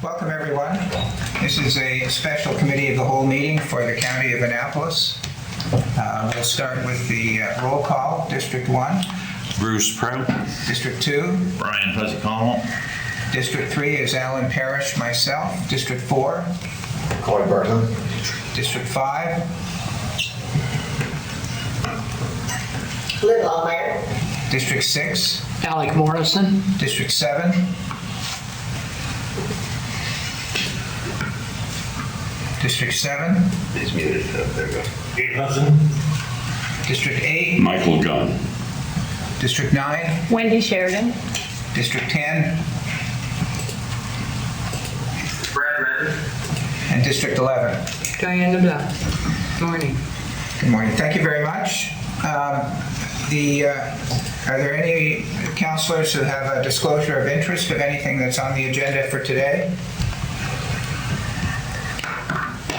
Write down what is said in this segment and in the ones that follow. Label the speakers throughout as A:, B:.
A: Welcome, everyone. This is a special committee of the whole meeting for the County of Annapolis. We'll start with the roll call. District 1.
B: Bruce Prout.
A: District 2.
B: Brian Fuzzy-Connell.
A: District 3 is Alan Parrish, myself. District 4.
C: Clyde Barton.
A: District 5.
D: Liv Allmeyer.
A: District 6.
E: Alec Morrison.
A: District 7. District 7.
C: He's muted. There we go.
B: Dave Hudson.
A: District 8.
B: Michael Gunn.
A: District 9.
F: Wendy Sheridan.
A: District 10.
C: Brad Redden.
A: And District 11.
E: Diane DeBlanc. Morning.
A: Good morning. Thank you very much. Are there any councilors who have a disclosure of interest of anything that's on the agenda for today?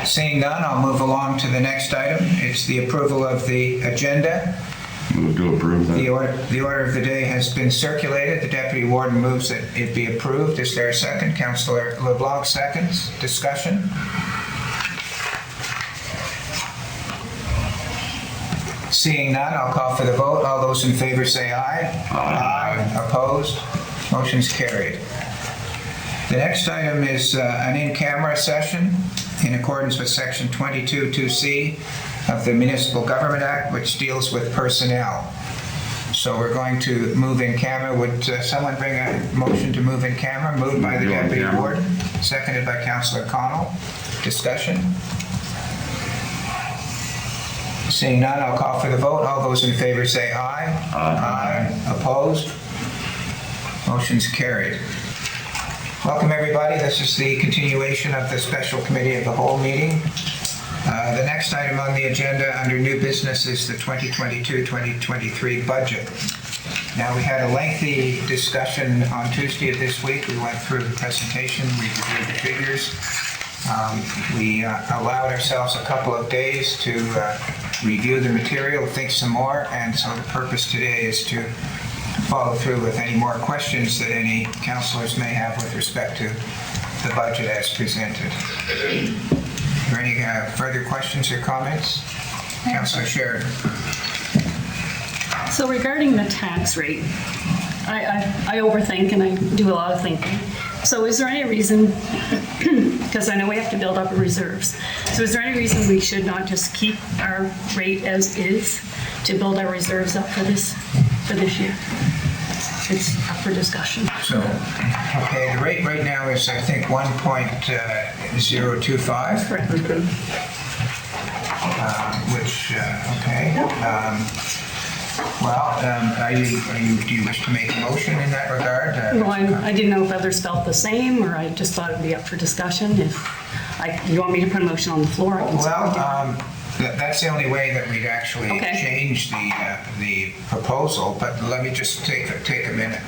A: Seeing none, I'll move along to the next item. It's the approval of the agenda.
B: Move to approve that.
A: The order of the day has been circulated. The deputy warden moves that it be approved. Is there a second? Councillor LeBlanc seconds. Discussion? Seeing none, I'll call for the vote. All those in favor say aye.
B: Aye.
A: Opposed? Motion's carried. The next item is an in-camera session in accordance with Section 22(2)(c) of the Municipal Government Act, which deals with personnel. So we're going to move in camera. Would someone bring a motion to move in camera? Moved by the deputy warden, seconded by Councillor Connell. Discussion? Seeing none, I'll call for the vote. All those in favor say aye.
B: Aye.
A: Opposed? Motion's carried. Welcome, everybody. This is the continuation of the Special Committee of the Whole meeting. The next item on the agenda under new business is the 2022-2023 budget. Now, we had a lengthy discussion on Tuesday of this week. We went through the presentation, we reviewed the figures. We allowed ourselves a couple of days to review the material, think some more, and so the purpose today is to follow through with any more questions that any councillors may have with respect to the budget as presented. Are there any further questions or comments? Councillor Sheridan.
F: So regarding the tax rate, I overthink and I do a lot of thinking. So is there any reason, because I know we have to build up reserves, so is there any reason we should not just keep our rate as is to build our reserves up for this year? It's up for discussion.
A: So, okay, the rate right now is, I think, 1.025.
F: Correct.
A: Do you wish to make a motion in that regard?
F: Well, I didn't know if others felt the same, or I just thought it'd be up for discussion. If you want me to put a motion on the floor, I can certainly do it.
A: That's the only way that we'd actually change the proposal, but let me just take a minute.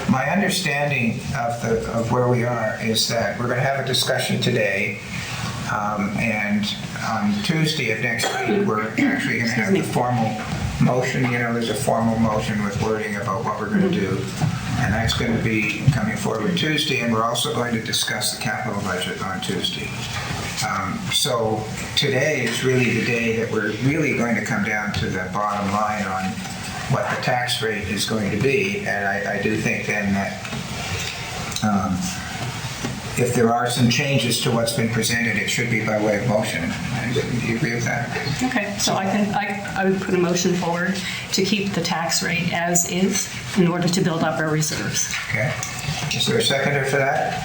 A: My understanding of where we are is that we're going to have a discussion today, and on Tuesday of next week, we're actually going to have the formal motion. You know, there's a formal motion with wording about what we're going to do, and that's going to be coming forward Tuesday, and we're also going to discuss the capital budget on Tuesday. So today is really the day that we're really going to come down to the bottom line on what the tax rate is going to be, and I do think then that if there are some changes to what's been presented, it should be by way of motion. Do you agree with that?
F: Okay, so I would put a motion forward to keep the tax rate as is in order to build up our reserves.
A: Okay. Is there a seconder for that?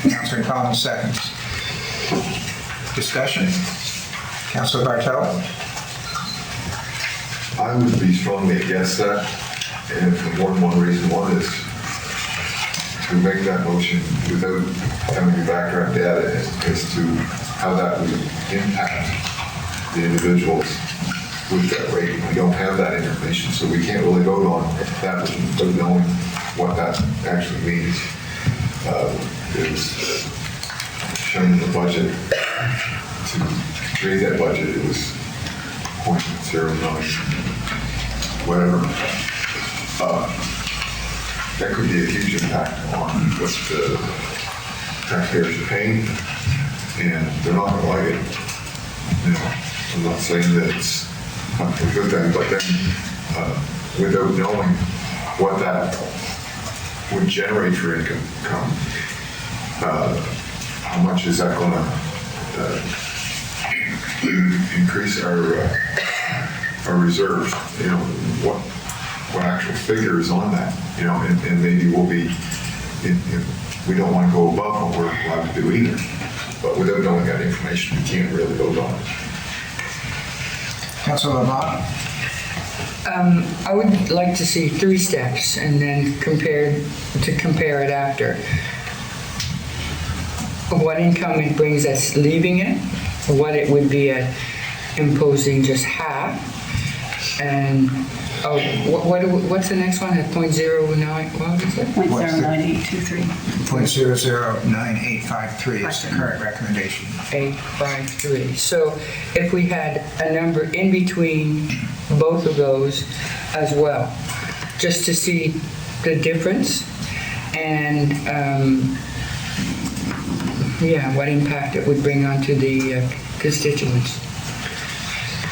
A: Councillor Collins seconds. Discussion? Councillor Bartel?
C: I would be strongly against that, and for more than one reason. One is to make that motion without having the background data as to how that would impact the individuals with that rate. We don't have that information, so we can't really vote on that without knowing what that actually means. It was shown in the budget to create that budget. It was 0.09, whatever. That could be a huge impact on what taxpayers are paying, and they're not gonna like it. You know, I'm not saying that it's not a good thing, but then without knowing what that would generate for income, how much is that gonna increase our reserves? You know, what actual figure is on that? You know, and maybe we'll be, we don't want to go above what we're allowed to do either. But without knowing that information, we can't really vote on it.
A: Councilor Lamont?
E: I would like to see 3 steps and then compare it after. What income it brings us leaving it, what it would be at imposing just half, and what's the next one at 0.09? What is it?
F: 0.09823.
A: 0.009853 is the current recommendation.
E: 853. So if we had a number in between both of those as well, just to see the difference and what impact it would bring onto the constituents.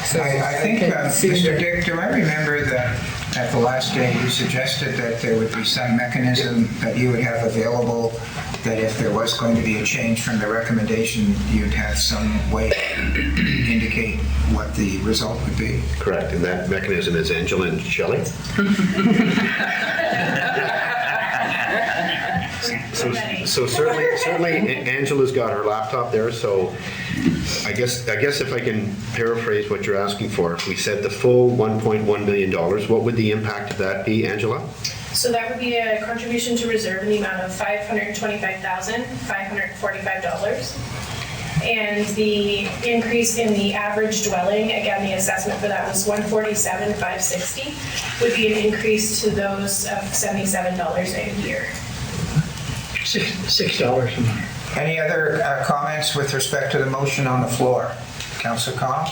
E: So
A: I think, Mr. Dick, do I remember that at the last day you suggested that there would be some mechanism that you would have available, that if there was going to be a change from the recommendation, you'd have some way to indicate what the result would be?
G: Correct, and that mechanism is Angela and Shelley. So certainly Angela's got her laptop there, so I guess if I can paraphrase what you're asking for, if we said the full $1.1 million, what would the impact of that be, Angela?
H: So that would be a contribution to reserve in the amount of $525,545. And the increase in the average dwelling, again, the assessment for that was $147,560, would be an increase to those of $77 a year.
E: $6 a month.
A: Any other comments with respect to the motion on the floor? Councillor Connell?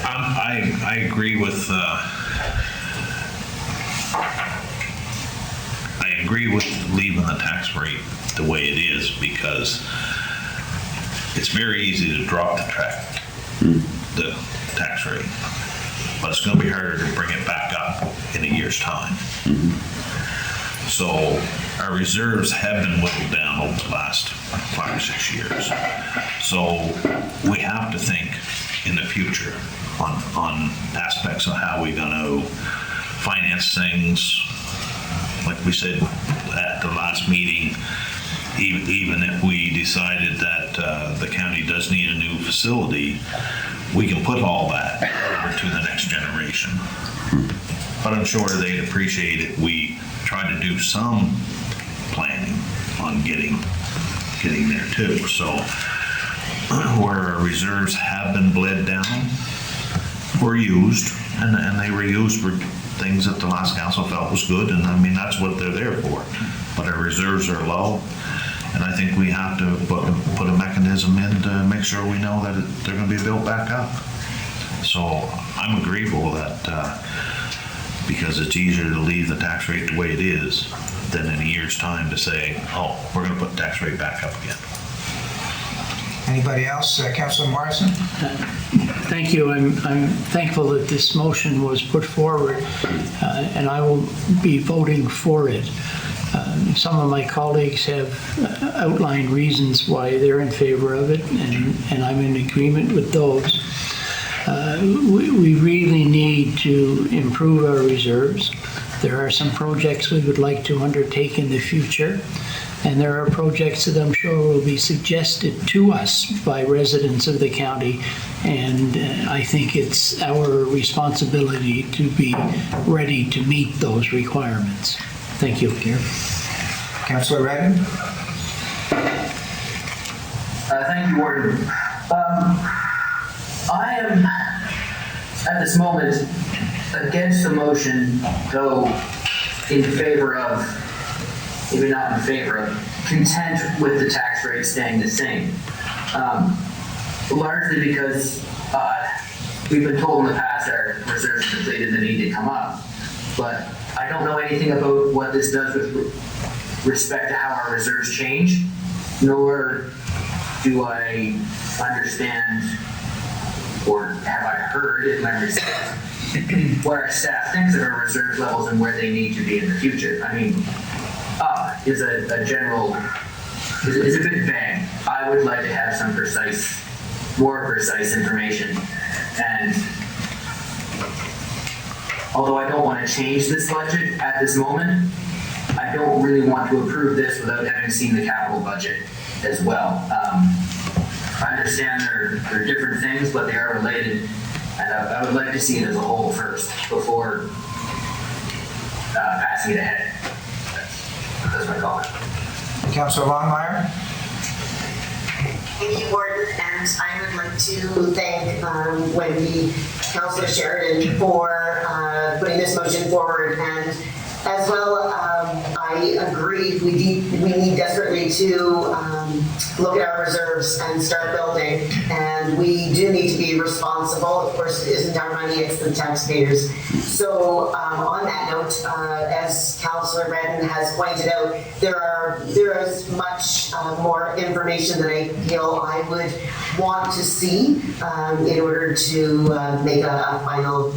I: I agree with leaving the tax rate the way it is, because it's very easy to drop the tax rate, but it's going to be harder to bring it back up in a year's time. So our reserves have been whittled down over the last 5 or 6 years. So we have to think in the future on aspects of how we're going to finance things. Like we said at the last meeting, even if we decided that the county does need a new facility, we can put all that over to the next generation. But I'm sure they'd appreciate it. We try to do some planning on getting there too. So where our reserves have been bled down, were used, and they were used for things that the last council felt was good, and I mean, that's what they're there for. But our reserves are low, and I think we have to put a mechanism in to make sure we know that they're going to be built back up. So I'm agreeable that because it's easier to leave the tax rate the way it is than in a year's time to say, oh, we're going to put the tax rate back up again.
A: Anybody else? Councillor Morrison?
J: Thank you. I'm thankful that this motion was put forward, and I will be voting for it. Some of my colleagues have outlined reasons why they're in favor of it, and I'm in agreement with those. We really need to improve our reserves. There are some projects we would like to undertake in the future, and there are projects that I'm sure will be suggested to us by residents of the county, and I think it's our responsibility to be ready to meet those requirements. Thank you.
A: Councillor Redden?
K: Thank you, Warden. I am, at this moment, against the motion, though in favor of, maybe not in favor of, content with the tax rate staying the same. Largely because we've been told in the past our reserves are depleted and need to come up. But I don't know anything about what this does with respect to how our reserves change, nor do I understand, or have I heard in my research, what our staff thinks of our reserve levels and where they need to be in the future. I mean, up is a general, is a bit vague. I would like to have some more precise information. And although I don't want to change this budget at this moment, I don't really want to approve this without having seen the capital budget as well. I understand they're different things, but they are related, and I would like to see it as a whole first before passing it ahead. That's my comment.
A: Councillor Longmire?
D: Thank you, Gordon, and I would like to thank Wendy, Councillor Sheridan for putting this motion forward, and as well, I agree, we need desperately to look at our reserves and start building, and we do need to be responsible. Of course, it isn't our money, it's the taxpayers. So on that note, as Councillor Redden has pointed out, there is much more information that I feel I would want to see in order to make a final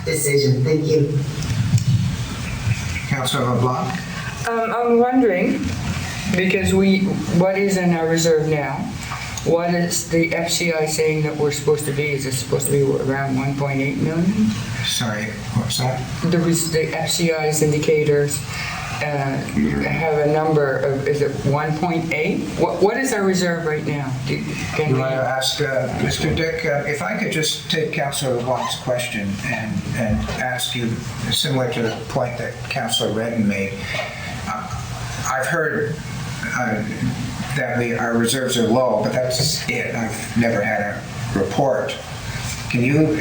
D: decision. Thank you.
A: Councillor LeBlanc?
E: I'm wondering, because what is in our reserve now? What is the FCI saying that we're supposed to be? Is it supposed to be around 1.8 million?
A: Sorry, what's that?
E: The FCI's indicators have a number of, is it 1.8? What is our reserve right now? Can
A: You
E: we-
A: want to ask Mr. Dick, if I could just take Councillor LeBlanc's question and ask you, similar to the point that Councillor Redden made. I've heard that our reserves are low, but that's it. I've never had a report. Can you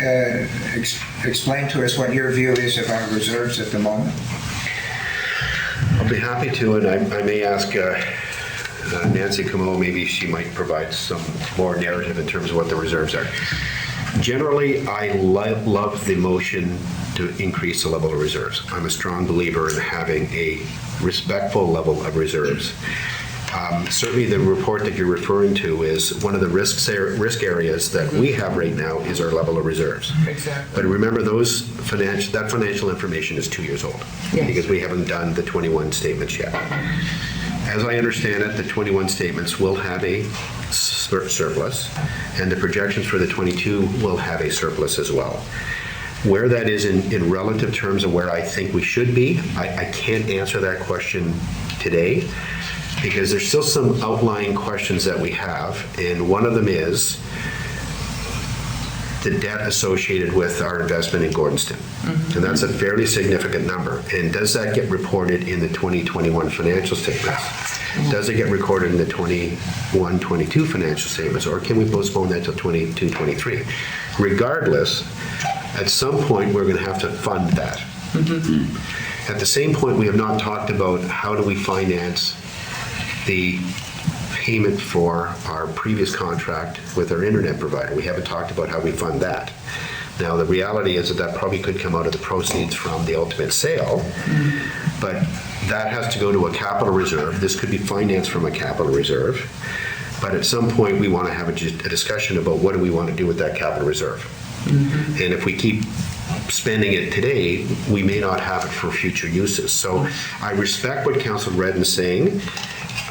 A: explain to us what your view is of our reserves at the moment?
G: I'll be happy to, and I may ask Nancy Camo, maybe she might provide some more narrative in terms of what the reserves are. Generally, I love the motion to increase the level of reserves. I'm a strong believer in having a respectful level of reserves. Certainly the report that you're referring to is one of the risk areas that we have right now is our level of reserves.
E: Exactly.
G: But remember, that financial information is 2 years old,
E: Yes.
G: because we haven't done the 21 statements yet. As I understand it, the 21 statements will have a surplus, and the projections for the 22 will have a surplus as well. Where that is in relative terms of where I think we should be, I can't answer that question today, because there's still some outlying questions that we have, and one of them is the debt associated with our investment in Gordonston. And that's a fairly significant number. And does that get reported in the 2021 financial statements? Does it get recorded in the 21-22 financial statements, or can we postpone that till 22-23? Regardless, at some point, we're going to have to fund that. At the same point, we have not talked about how do we finance the payment for our previous contract with our internet provider. We haven't talked about how we fund that. Now, the reality is that probably could come out of the proceeds from the ultimate sale, but that has to go to a capital reserve. This could be financed from a capital reserve, but at some point, we want to have a discussion about what do we want to do with that capital reserve. And if we keep spending it today, we may not have it for future uses. So I respect what Councillor Redden is saying,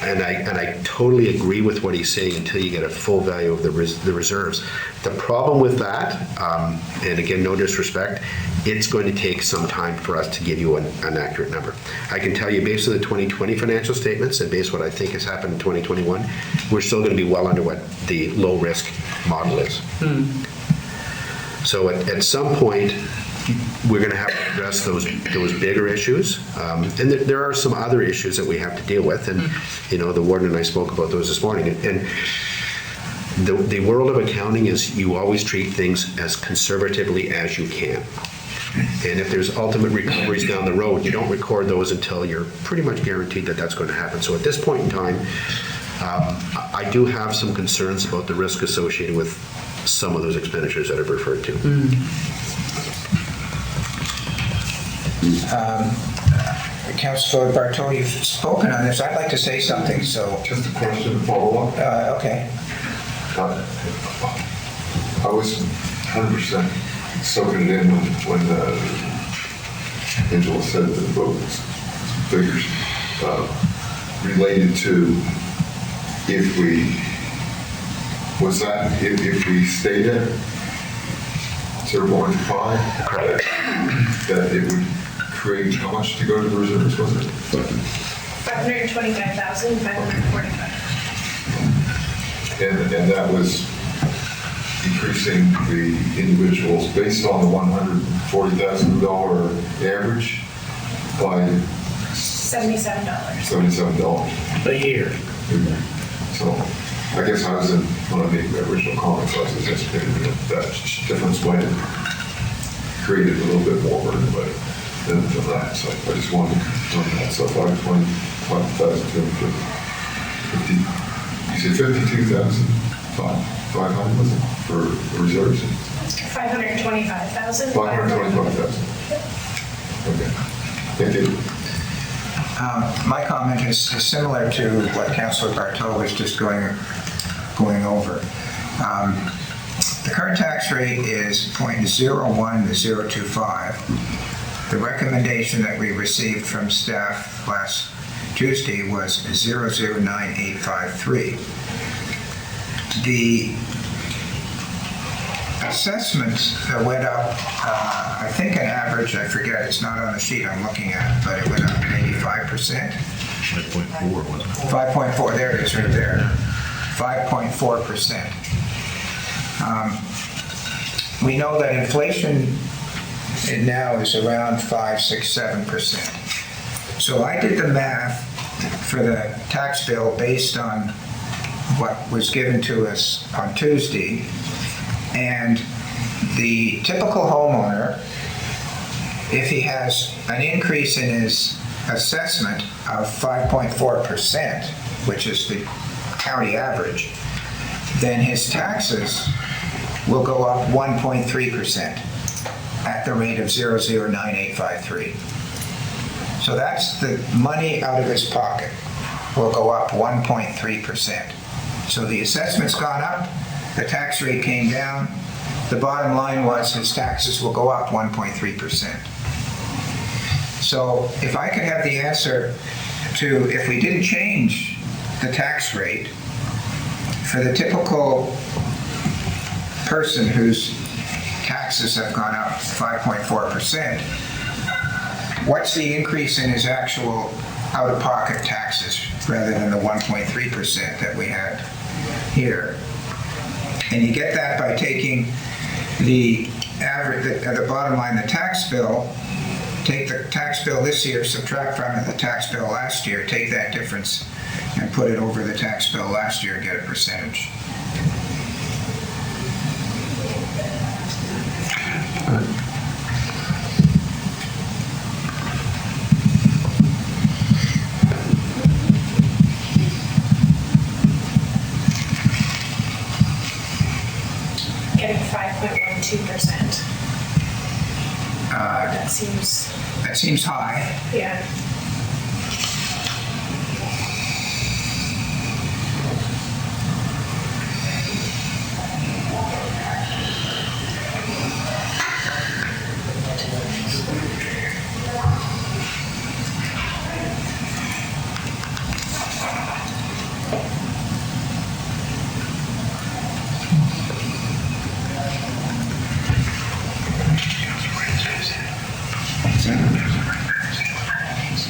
G: and I totally agree with what he's saying until you get a full value of the reserves. The problem with that, and again, no disrespect, it's going to take some time for us to give you an accurate number. I can tell you, based on the 2020 financial statements and based on what I think has happened in 2021, we're still going to be well under what the low-risk model is. So at some point, we're going to have to address those bigger issues. And there are some other issues that we have to deal with. And, the warden and I spoke about those this morning. And the world of accounting is you always treat things as conservatively as you can. And if there's ultimate recoveries down the road, you don't record those until you're pretty much guaranteed that that's going to happen. So at this point in time, I do have some concerns about the risk associated with some of those expenditures that I've referred to.
A: Councillor Bartol, you've spoken on this. I'd like to say something, so,
C: Just a question to follow up.
A: okay.
C: I was 100% soaking it in when Angela said the vote figures related to if we stayed at 0.5, that it would create how much to go to the reserves, was it?
H: 525,545.
C: And that was decreasing the individuals based on the $140,000 average by
H: $77.
C: $77.
J: A year.
C: So I guess I was when I made my original comments, I was anticipating that difference might have created a little bit more burden, but than that. So I just wanted to confirm that. So 525,250. You said 52,500 was it for reserves?
H: 525,000.
C: 525,000. Okay. Thank you.
A: My comment is similar to what Councillor Bartol was just going over. The current tax rate is 0.01025. The recommendation that we received from staff last Tuesday was 0.09853. The assessments that went up, I think an average, I forget, it's not on the sheet I'm looking at, but it went up maybe 5%.
I: 5.4 wasn't it?
A: 5.4, there it is right there. 5.4%. We know that inflation now is around 5, 6, 7%. So I did the math for the tax bill based on what was given to us on Tuesday, and the typical homeowner, if he has an increase in his assessment of 5.4%, which is the county average, then his taxes will go up 1.3% at the rate of 0.09853. So that's the money out of his pocket will go up 1.3%. So the assessment's gone up, the tax rate came down, the bottom line was his taxes will go up 1.3%. So if I could have the answer to, if we didn't change the tax rate for the typical person whose taxes have gone up 5.4%, what's the increase in his actual out-of-pocket taxes rather than the 1.3% that we had here? And you get that by taking the average, the bottom line, the tax bill, take the tax bill this year, subtract from it the tax bill last year, take that difference and put it over the tax bill last year and get a percentage.
H: Getting 5.12%. That
A: seems high.
H: yeah.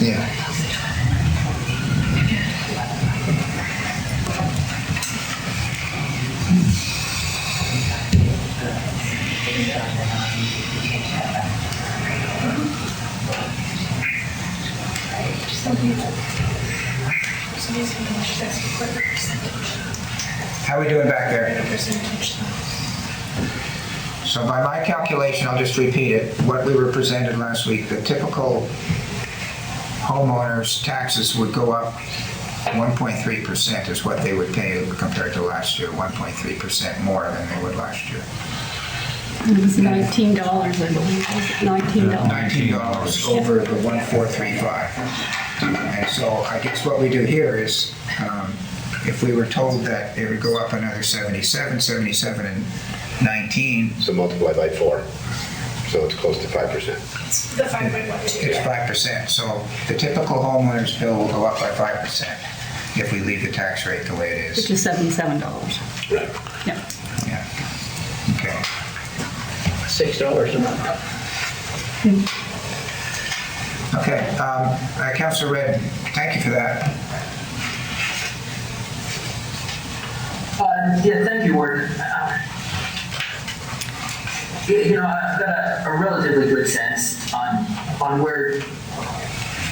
A: Yeah. How are we doing back there? So by my calculation, I'll just repeat it, what we were presented last week, the typical homeowners' taxes would go up 1.3% is what they would pay compared to last year, 1.3% more than they would last year.
F: It was $19, I believe, was it $19?
A: $19 over the 1435. And so I guess what we do here is, if we were told that it would go up another 77, 77 and 19,
G: So multiply by 4. So it's close to 5%.
H: It's the 5.12.
A: it's 5%. So the typical homeowner's bill will go up by 5% if we leave the tax rate the way it
F: Which
A: is.
F: is $77.
G: Right.
F: Yeah.
A: Yeah. Okay.
J: $6 a month.
A: Okay. Councillor Red, thank you for that.
K: Yeah, thank you, Warden. You know, I've got a relatively good sense on where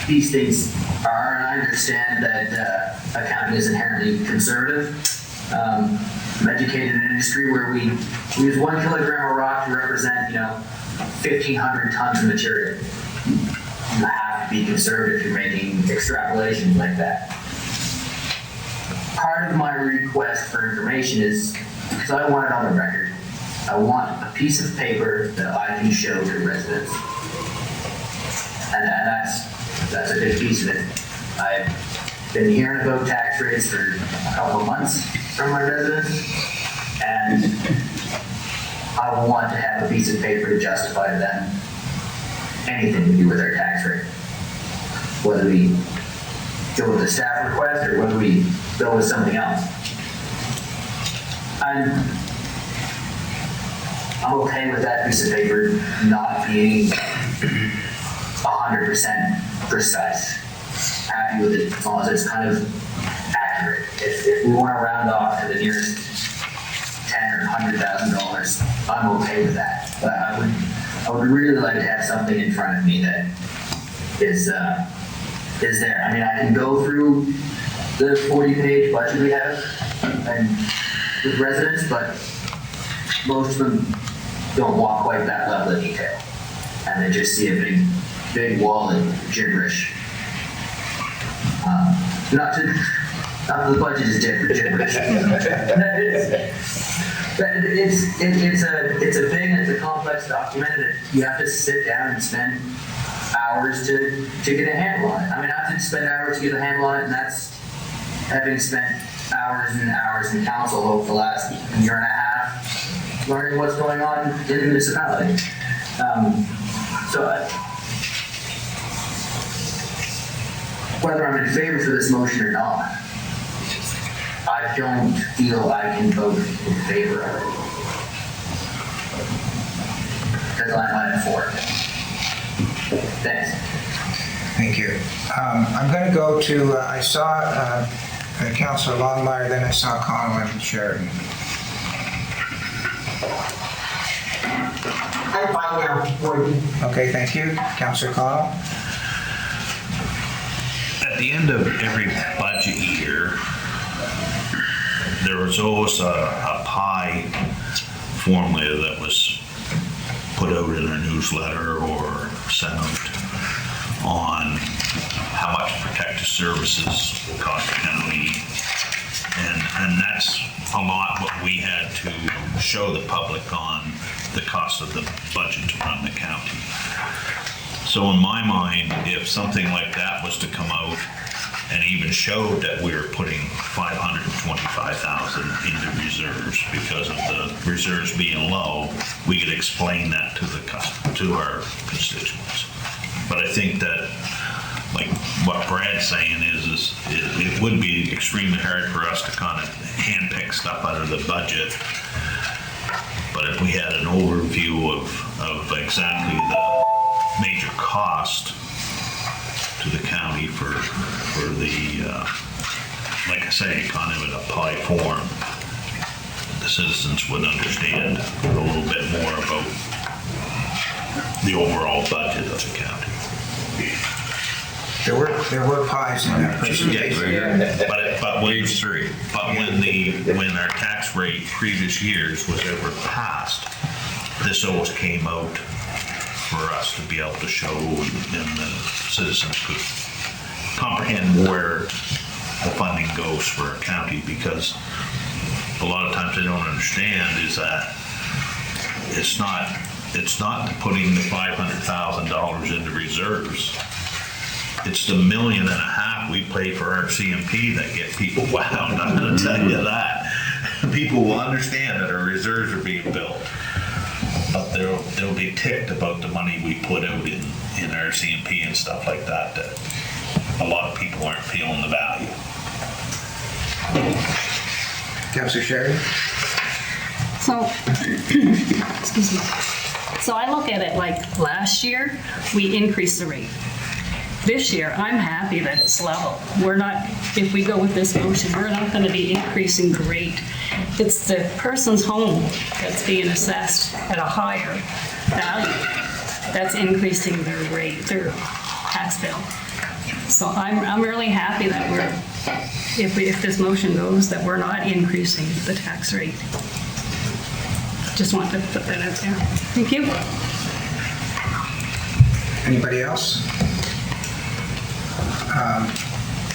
K: these things are, and I understand that accounting is inherently conservative. I'm educated in an industry where we use 1 kilogram of rock to represent, 1,500 tons of material. You have to be conservative if you're making extrapolations like that. Part of my request for information is, because I want it on the record, I want a piece of paper that I can show to residents. And that's a big piece of it. I've been hearing about tax rates for a couple of months from my residents, and I want to have a piece of paper to justify to them anything to do with our tax rate. Whether we go with a staff request or whether we go with something else. I'm okay with that piece of paper not being 100% precise. Happy with it as long as it's kind of accurate. If we want to round off to the nearest $10,000 or $100,000, I'm okay with that. But I would really like to have something in front of me that is there. I mean, I can go through the 40-page budget we have and with residents, but most of them don't want quite that level of detail. And they just see a big wall of gibberish. Not the budget is gibberish. It's a big and it's a complex document that you have to sit down and spend hours to get a handle on it. I mean, I have to spend hours to get a handle on it, and that's having spent hours and hours in council over the last year and a half learning what's going on in the municipality. Whether I'm in favor for this motion or not, I don't feel I can vote in favor of it. Because I'm not for it. Thanks.
A: Thank you. I'm going to go to, I saw Councillor Longmire, then I saw Connell and Sheridan.
D: I'm fine now, Warden.
A: Okay, thank you. Councillor Connell?
I: At the end of every budget year, there was always a pie formula that was put out in a newsletter or sent out on how much protective services cost the county. And that's a lot what we had to show the public on the cost of the budget to run the county. So in my mind, if something like that was to come out and even showed that we were putting $525,000 into reserves because of the reserves being low, we could explain that to our constituents. But I think that, like what Brad's saying is it would be extremely hard for us to kind of handpick stuff out of the budget. But if we had an overview of exactly the major cost to the county for the, like I say, kind of in a pie form, the citizens would understand a little bit more about the overall budget of the county.
A: There were pies in that presentation.
I: But when our tax rate previous years was ever passed, this always came out for us to be able to show, and the citizens could comprehend where the funding goes for our county, because a lot of times they don't understand is that it's not putting the $500,000 into reserves. It's the $1.5 million we pay for our CMP that get people wound. I'm gonna tell you that. People will understand that our reserves are being built, but they'll be ticked about the money we put out in our CMP and stuff like that, that a lot of people aren't feeling the value.
A: Councillor Sheridan?
F: So, excuse me. So I look at it like last year, we increased the rate. This year, I'm happy that it's level. We're not, if we go with this motion, we're not going to be increasing the rate. It's the person's home that's being assessed at a higher value that's increasing their rate, their tax bill. So I'm really happy that if this motion goes, that we're not increasing the tax rate. Just want to put that out there. Thank you.
A: Anybody else?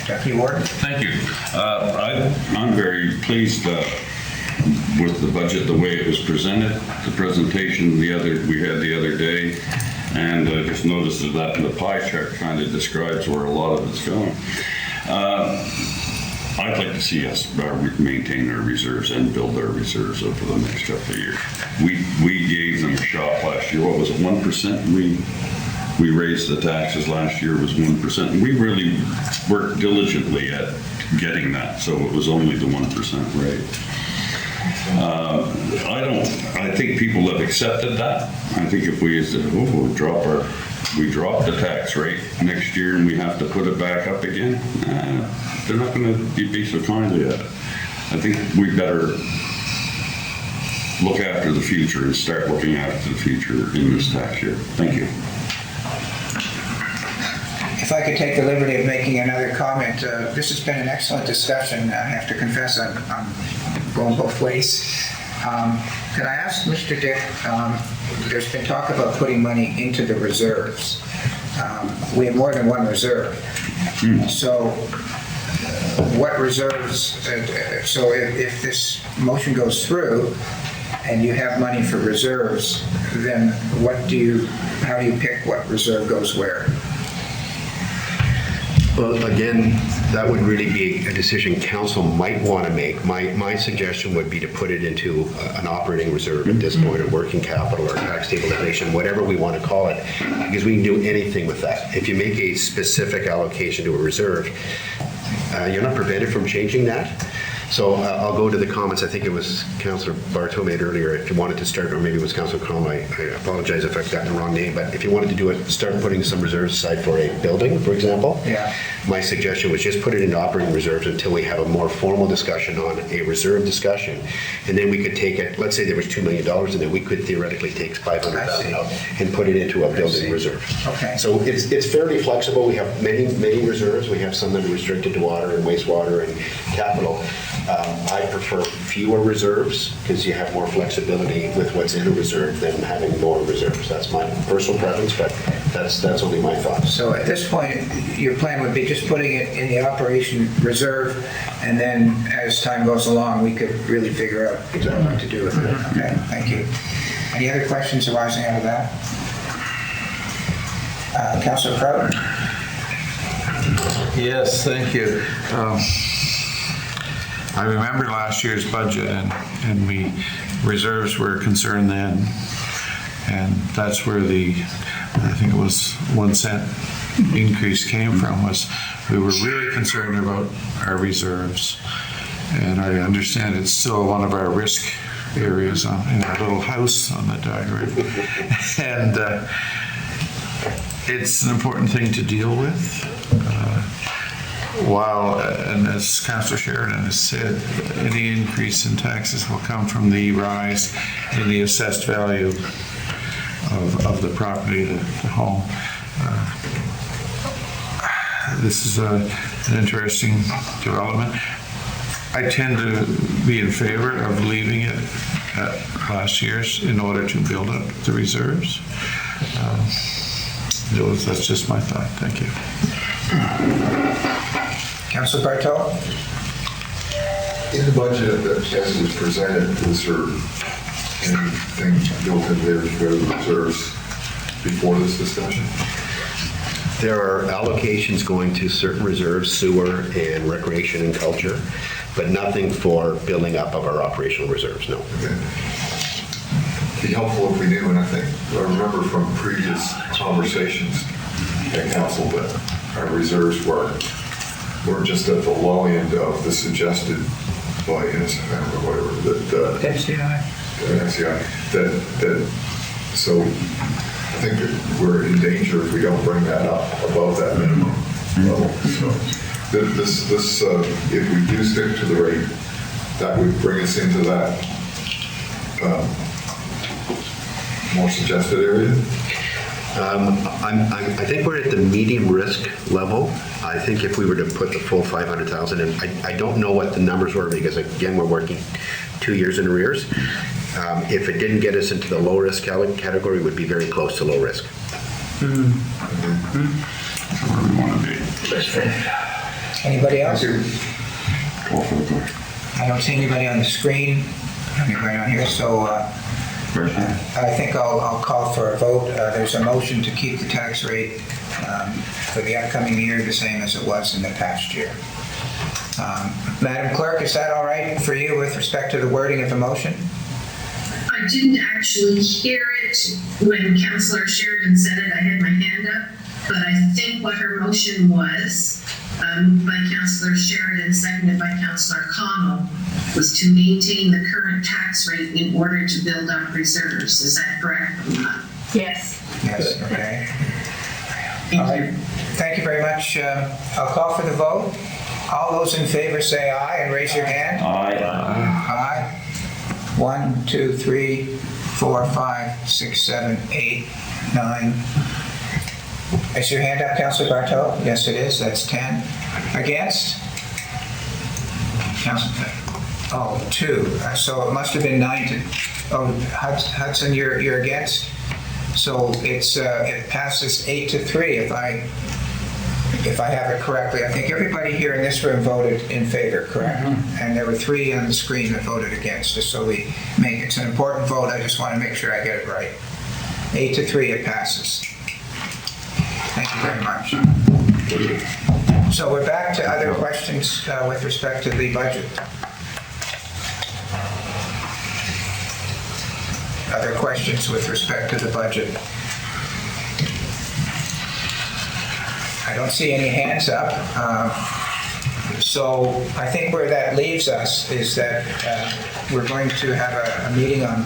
A: Deputy Warden?
B: Thank you. I'm very pleased with the budget, the way it was presented, the presentation we had the other day, and I just noticed that the pie chart kind of describes where a lot of it's going. I'd like to see us maintain our reserves and build our reserves over the next couple of years. We gave them a shot last year. What was it, 1%? We raised the taxes last year, it was 1%. And we really worked diligently at getting that, so it was only the 1% rate. I think people have accepted that. I think if we said, we drop the tax rate next year and we have to put it back up again, they're not going to be so kindly at it. I think we better look after the future and start looking after the future in this tax year. Thank you.
A: If I could take the liberty of making another comment, this has been an excellent discussion. I have to confess I'm going both ways. Could I ask Mr. Dick, there's been talk about putting money into the reserves. We have more than one reserve. So what reserves, so if this motion goes through and you have money for reserves, then how do you pick what reserve goes where?
G: Well, again, that would really be a decision council might want to make. My suggestion would be to put it into an operating reserve at this point, or working capital, or tax stabilization, whatever we want to call it, because we can do anything with that. If you make a specific allocation to a reserve, you're not prevented from changing that. So I'll go to the comments. I think it was Councillor Bartow made earlier. If you wanted to start, or maybe it was Councillor Crum, I apologize if I've gotten the wrong name, but if you wanted to do it, start putting some reserves aside for a building, for example.
A: Yeah.
G: My suggestion was just put it into operating reserves until we have a more formal discussion on a reserve discussion. And then we could take it, let's say there was $2 million, and then we could theoretically take $500,000 out and put it into a building reserve.
A: Okay.
G: So it's fairly flexible. We have many reserves. We have some that are restricted to water and wastewater and capital. I prefer fewer reserves because you have more flexibility with what's in a reserve than having more reserves. That's my personal preference, but that's only my thoughts.
A: So at this point, your plan would be just putting it in the operation reserve, and then as time goes along, we could really figure out what to do with it. Okay, thank you. Any other questions arising out of that? Councillor Crowder?
L: Yes, thank you. I remember last year's budget, and reserves were a concern then, and that's where I think it was 1 cent increase came from, was we were really concerned about our reserves, and I understand it's still one of our risk areas in our little house on the diagram, and it's an important thing to deal with. And as Councillor Sheridan has said, any increase in taxes will come from the rise in the assessed value of the property, the home. This is an interesting development. I tend to be in favor of leaving it at last year's in order to build up the reserves. That's just my thought. Thank you.
A: Councillor Bartow?
C: In the budget that was presented, was there anything built in there for the reserves before this discussion?
G: There are allocations going to certain reserves, sewer and recreation and culture, but nothing for building up of our operational reserves, no.
C: Okay. Be helpful if we knew, and I remember from previous conversations at council that our reserves were just at the low end of the suggested by NSF or whatever, that
E: FCI.
C: So I think that we're in danger if we don't bring that up above that minimum level. So if we do stick to the rate, that would bring us into that more suggested area.
G: I think we're at the medium risk level. I think if we were to put the full 500,000 in, I don't know what the numbers were because again, we're working 2 years in arrears. If it didn't get us into the low risk category, it would be very close to low risk.
B: That's where we want to be.
A: Anybody else?
B: Call for the vote.
A: I don't see anybody on the screen, anybody on here, so I think I'll call for a vote. There's a motion to keep the tax rate for the upcoming year the same as it was in the past year. Madam Clerk, is that all right for you with respect to the wording of the motion?
M: I didn't actually hear it when Councillor Sheridan said it. I had my hand up, but I think what her motion was, moved by Councillor Sheridan, seconded by Councillor Connell, was to maintain the current tax rate in order to build up reserves. Is that correct?
F: Yes.
A: Yes, okay.
M: Thank you.
A: Thank you very much. I'll call for the vote. All those in favor say aye and raise your hand.
B: Aye.
A: Aye. 1, 2, 3, 4, 5, 6, 7, 8, 9. Is your hand up, Councillor Bartow? Yes, it is. That's 10. Against? Councillor, 2. So it must have been 9 to. Hudson, you're against. So it passes 8-3 if I have it correctly. I think everybody here in this room voted in favor, correct? And there were 3 on the screen that voted against, just so we make it's an important vote. I just want to make sure I get it right. 8-3, it passes. Thank you very much. So we're back to other questions with respect to the budget. Other questions with respect to the budget? I don't see any hands up. So I think where that leaves us is that we're going to have a meeting on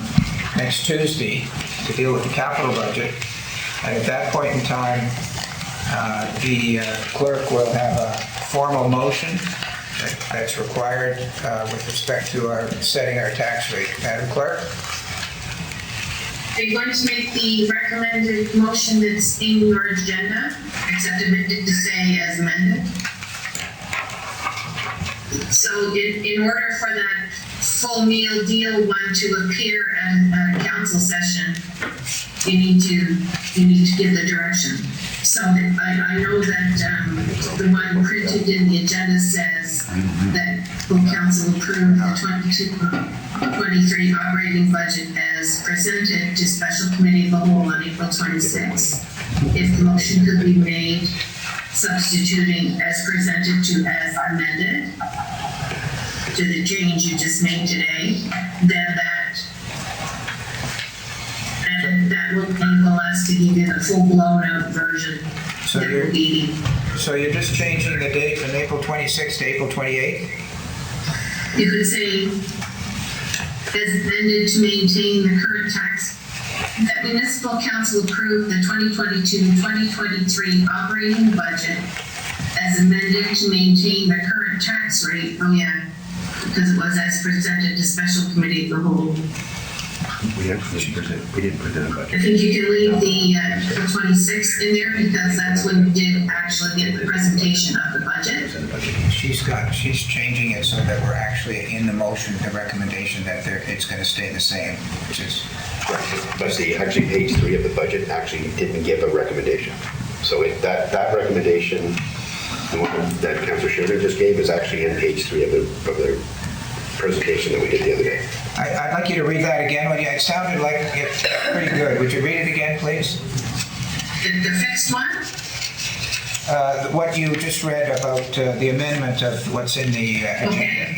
A: next Tuesday to deal with the capital budget. And at that point in time, the clerk will have a formal motion that's required with respect to setting our tax rate. Madam Clerk?
M: Are you going to make the recommended motion that's in your agenda, except amended to say as amended? So in order for that full meal deal one to appear at a council session, you need to give the direction. So I know that the one printed in the agenda says that full council approved the 22-23 operating budget as presented to special committee of the whole on April 26th. If the motion could be made substituting as presented to as amended to the change you just made today, then that will enable us to give you the full blown out version that we're needing.
A: So you're just changing the date from April 26th to April 28th?
M: You could say, as amended to maintain the current tax, that municipal council approved the 2022-2023 operating budget as amended to maintain the current tax rate. Oh yeah, because it was as presented to special committee of the whole.
G: We didn't present a budget.
M: I think you can leave the 26th in there because that's when we did actually get the presentation of the budget.
A: She's changing it so that we're actually in the motion, the recommendation that it's going to stay the same, which is.
G: But actually page 3 of the budget actually didn't give a recommendation. So that recommendation, the one that Councillor Sheridan just gave, is actually in page 3 of the presentation that we did the other day.
A: I'd like you to read that again. It sounded like it's pretty good. Would you read it again, please?
M: The fixed one?
A: What you just read about the amendment of what's in the agenda.
M: Okay.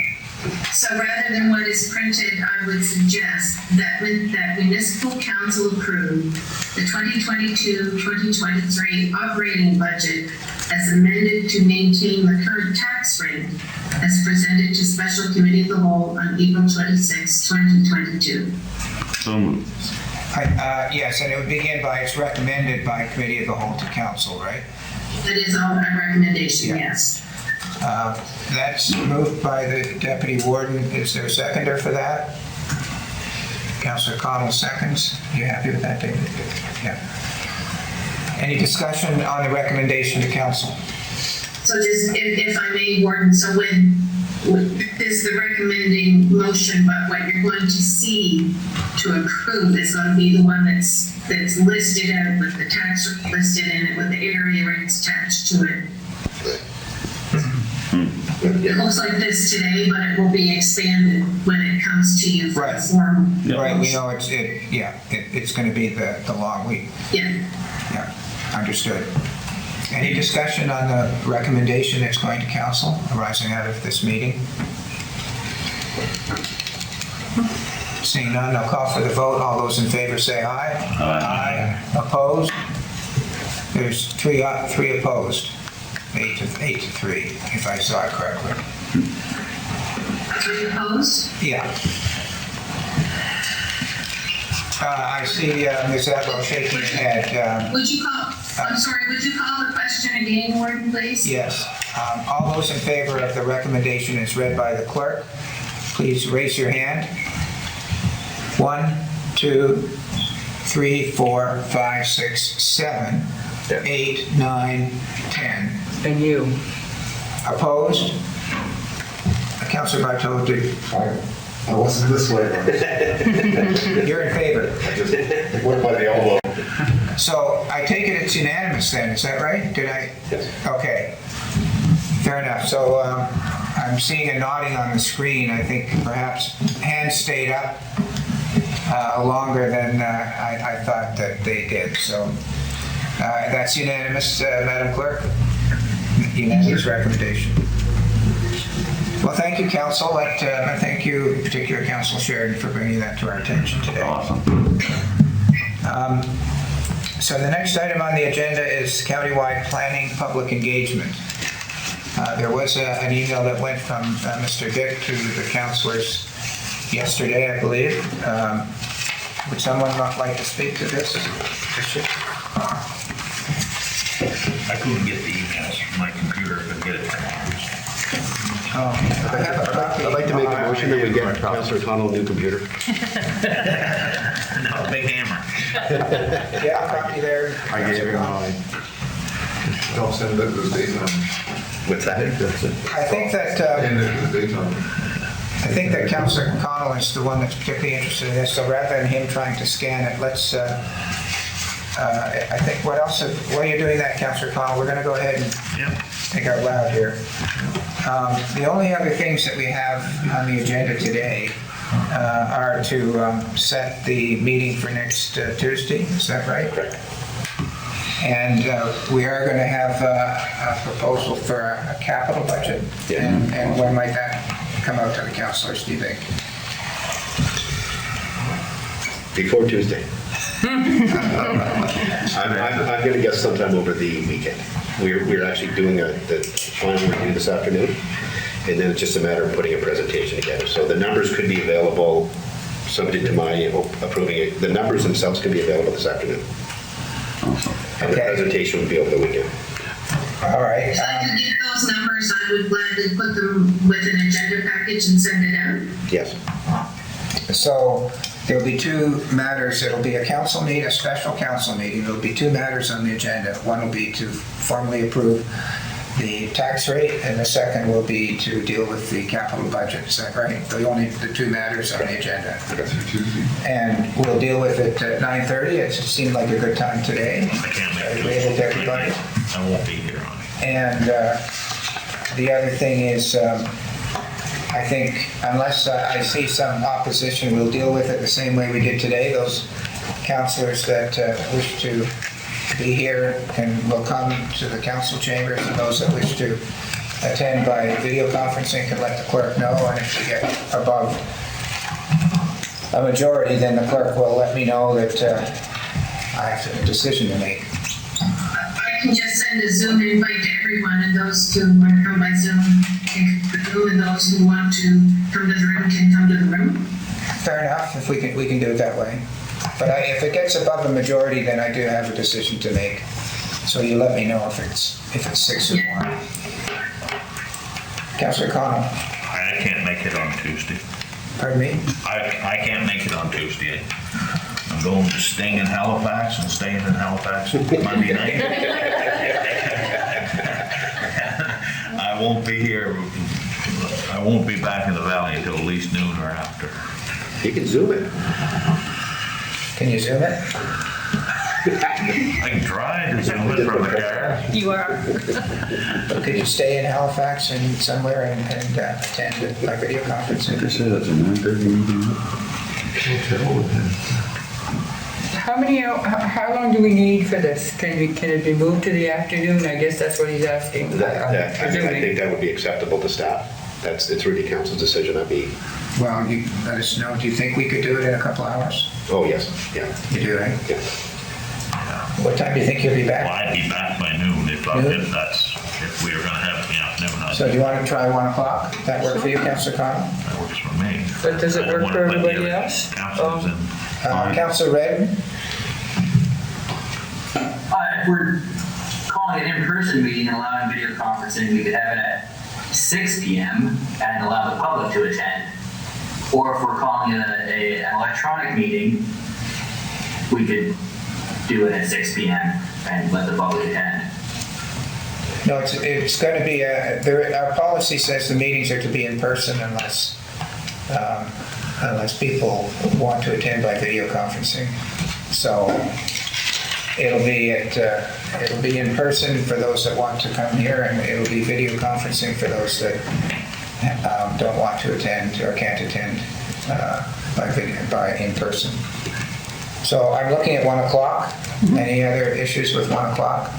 M: So rather than what is printed, I would suggest that municipal council approve the 2022-2023 operating budget as amended to maintain the current tax rate as presented to Special Committee of the Whole on April 26, 2022.
B: So moved.
A: Yes, and it would begin by it's recommended by Committee of the Whole to council, right?
M: That is all a recommendation,
A: Yeah.
M: yes.
A: That's moved by the Deputy Warden. Is there a seconder for that? Councillor Connell seconds. You happy with that, David? Yeah. Any discussion on the recommendation to council?
M: So just, if I may, Warden, so when this is the recommending motion, but what you're going to see to approve is going to be the one that's listed out with the tax rate listed in it, with the area rates attached to it. It looks like this today, but it will be expanded when it comes to you for the formal.
A: Right, we know it's going to be the long week.
M: Yeah.
A: Yeah, understood. Any discussion on the recommendation that's going to council arising out of this meeting? Seeing none, I'll call for the vote. All those in favor say aye. Aye. Opposed? There's three opposed. 8 to 3, if I saw it correctly.
M: 3 opposed?
A: Yeah. I see Ms. Adler shaking her head.
M: Would you call the question again, Warden, please?
A: Yes. All those in favor of the recommendation as read by the clerk, please raise your hand. 1, 2, 3, 4, 5, 6, 7, 8, 9, 10.
E: And you?
A: Opposed? Councillor Bartow,
C: I wasn't this way.
A: you're in favor.
C: I just went by the elbow.
A: So I take it it's unanimous then, is that right? Did I?
C: Yes.
A: Okay. Fair enough. So I'm seeing a nodding on the screen. I think perhaps hands stayed up longer than I thought that they did. So that's unanimous, Madam Clerk. Unanimous recommendation. Well, thank you, Council. Thank you, particular Council Sheridan, for bringing that to our attention today.
B: Awesome.
A: So the next item on the agenda is countywide planning public engagement. There was an email that went from Mr. Dick to the councilors yesterday, I believe. Would someone like to speak to this issue?
I: I couldn't get the emails from my computer, but get it tomorrow.
A: I have a copy.
G: I'd like to make a motion that we get Councillor Connell a new computer.
I: No, big hammer.
A: Yeah, a copy there.
C: I gave him mine. Don't send it to the daytime.
G: What's that?
A: I think that
C: Send it to the daytime.
A: I think that Councillor Connell is the one that's particularly interested in this. So rather than him trying to scan it, let's. I think what else? While you're doing that, Councillor Connell, we're going to go ahead and think out loud here. The only other things that we have on the agenda today are to set the meeting for next Tuesday. Is that right?
G: Correct.
A: And we are going to have a proposal for a capital budget.
G: Yeah.
A: And when might that come out to the councilors, do you think?
G: Before Tuesday. I'm going to guess sometime over the weekend. We're actually doing the final review this afternoon, and then it's just a matter of putting a presentation together. So the numbers could be available, subject to my approving it. The numbers themselves can be available this afternoon. And the presentation would be over the weekend.
A: All right.
M: If I could get those numbers, I would gladly put them with an agenda package and send it out.
G: Yes.
A: So there'll be two matters. It'll be a council meeting, a special council meeting. There'll be two matters on the agenda. One will be to formally approve the tax rate, and the second will be to deal with the capital budget. Is that right? The two matters on the agenda.
C: That's for Tuesday.
A: And we'll deal with it at 9:30. It seemed like a good time today.
I: I can't make it.
A: Able to everybody.
I: I won't be here on it.
A: And the other thing is I think unless I see some opposition, we'll deal with it the same way we did today. Those councillors that wish to be here will come to the council chambers, and those that wish to attend by video conferencing can let the clerk know, and if we get above a majority, then the clerk will let me know that I have a decision to make.
M: I can just send a Zoom invite to everyone, and those who want to come by Zoom can come to the room, and those who want to come to the room can come to the room.
A: Fair enough, if we can do it that way. But if it gets above a majority, then I do have a decision to make. So you let me know if it's 6 or more. Councillor Connell.
I: I can't make it on Tuesday.
A: Pardon me?
I: I can't make it on Tuesday. I'm going to Sting in Halifax and staying in Halifax Monday night. I won't be here. I won't be back in the valley until at least noon or after.
G: You can Zoom it.
A: Can you Zoom it?
I: I can try to Zoom it from the car.
F: You are.
A: Could you stay in Halifax and somewhere and attend by video conferencing?
B: Like I said, that's a 9:30 meeting.
E: How long do we need for this? Can it be moved to the afternoon? I guess that's what he's asking.
G: I think that would be acceptable to staff. It's really council's decision.
A: Well, you let us know. Do you think we could do it in a couple hours?
G: Oh, yes, yeah.
A: You do, right?
G: Yeah.
A: What time do you think you'll be back?
I: Well, I'd be back by noon if we were going to have it in the afternoon.
A: So do you want to try 1 o'clock? That work for you, Councillor Connell?
I: That works for me.
E: But does it
I: I don't
E: work
I: wanna
E: for
I: put the
E: everybody
I: other
E: else?
I: councillors in.
A: Councillor Redden?
K: If we're calling an in-person meeting and allowing video conferencing, we could have it at 6 p.m. and allow the public to attend. Or if we're calling it an electronic meeting, we could do it at 6 p.m. and let the public attend.
A: No, it's going to be, our policy says the meetings are to be in person unless people want to attend by video conferencing. So it'll be in person for those that want to come here, and it'll be video conferencing for those that don't want to attend or can't attend by in person. So I'm looking at 1 o'clock. Any other issues with 1 o'clock?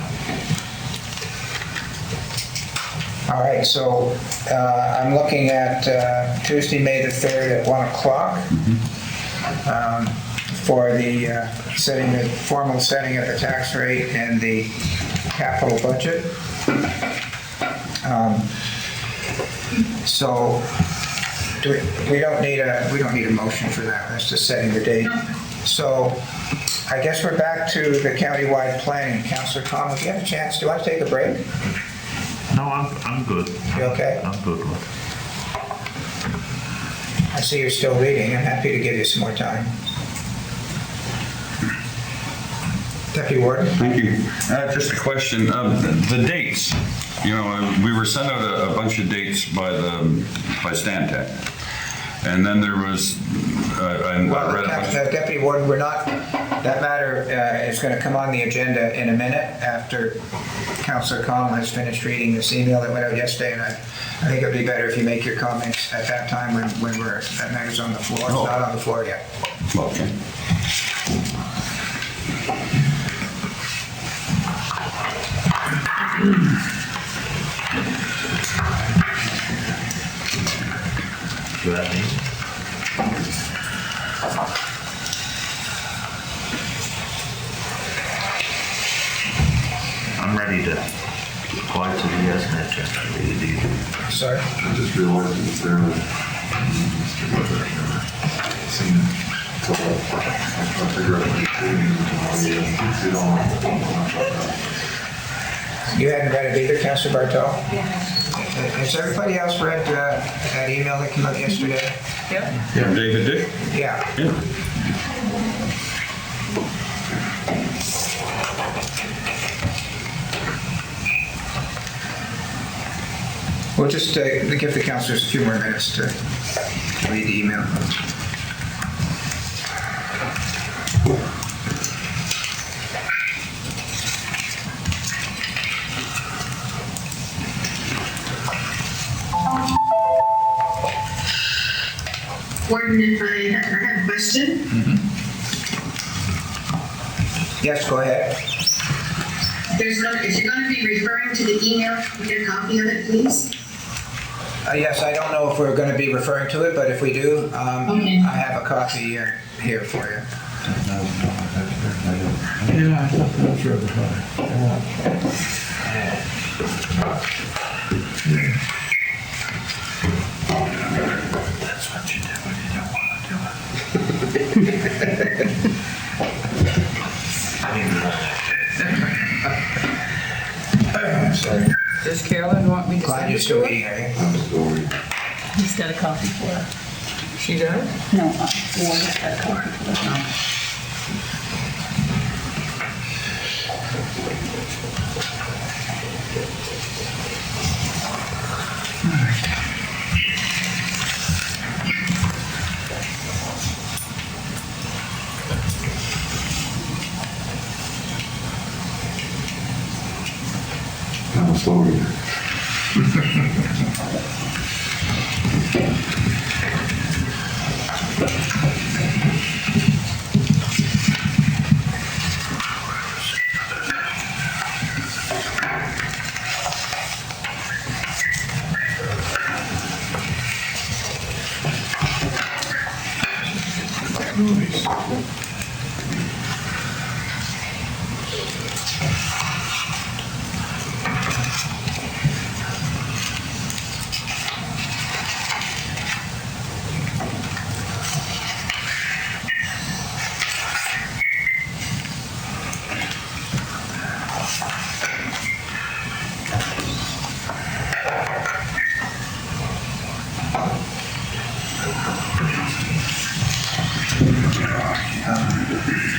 A: All right, so I'm looking at Tuesday, May the 3rd at 1 o'clock for the formal setting of the tax rate and the capital budget. So we don't need a motion for that. That's just setting the date. So I guess we're back to the countywide planning. Councillor Connell, if you have a chance, do you want to take a break?
I: No, I'm good.
A: You okay?
I: I'm good with it.
A: I see you're still reading. I'm happy to give you some more time. Deputy Warden?
B: Thank you. Just a question. The dates, we were sent out a bunch of dates by Stantec. And then there was,
A: Deputy Warden, that matter is going to come on the agenda in a minute after Councillor Connell has finished reading this email that went out yesterday, and I think it'd be better if you make your comments at that time when that matter's on the floor. It's not on the floor yet.
B: okay.
I: Do that mean? I'm ready to apply to the estimate.
A: Sorry?
C: I just realized it's there. Seen it. So I'll figure out what
A: You hadn't read it either, Councillor Bartow? Yeah. Has everybody else read that email that came out yesterday?
E: Yep.
B: Yeah, David did?
A: Yeah. We'll just give the councillors a few more minutes to read the email.
M: Gordon, if I have a question.
A: Yes, go ahead.
M: If you're going to be referring to the email, can we get a copy of it, please?
A: Yes, I don't know if we're going to be referring to it, but if we do,
M: Okay.
A: I have a copy here for you.
L: Yeah, I thought that was rather high.
I: That's what you do when you don't want to do it.
A: Sorry.
E: Does Carolyn want me to
A: Glad
E: send
A: you're
E: it
A: still
E: to
A: eating,
E: her?
A: are you?
C: I'm still reading.
F: He's got a copy for her.
E: She does?
F: No, Warren's got a copy for her.
C: I'm a slow reader.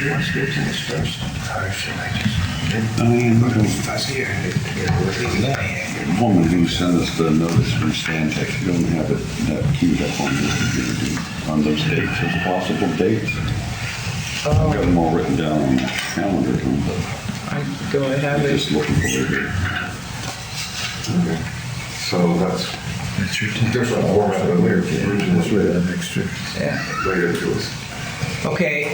A: You want to speak to this first? Or should I just? Fuzzy or?
B: The woman who sent us the notice from Stantec, you don't have it queued up on this computer, on those dates, as possible dates. I've got them all written down on the calendar, but
E: Do I have
B: I'm
E: it?
B: just looking for it here.
C: Okay. So that's
L: That's your time.
C: different format than the original
L: That's right, that extra.
A: Yeah.
C: later to us.
A: Okay,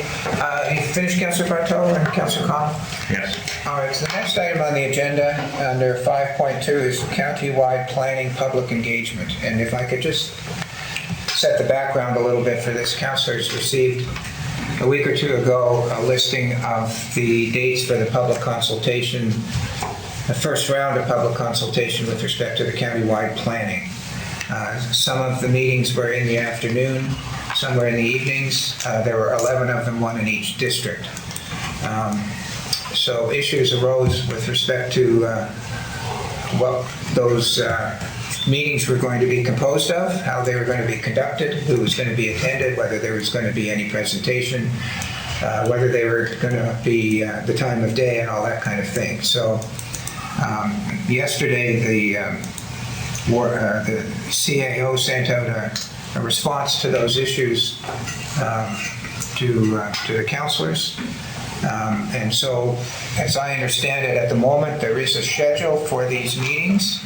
A: you finished, Councillor Bartow and Councillor Con?
I: Yes.
A: All right, so the next item on the agenda, under 5.2, is county-wide planning public engagement. And if I could just set the background a little bit for this, councillors received a week or two ago a listing of the dates for the public consultation, the first round of public consultation with respect to the county-wide planning. Some of the meetings were in the afternoon, some were in the evenings. There were 11 of them, one in each district. So issues arose with respect to what those meetings were going to be composed of, how they were going to be conducted, who was going to be attended, whether there was going to be any presentation, whether they were going to be the time of day and all that kind of thing. So yesterday the CAO sent out a response to those issues to the councillors. And so, as I understand it, at the moment, there is a schedule for these meetings.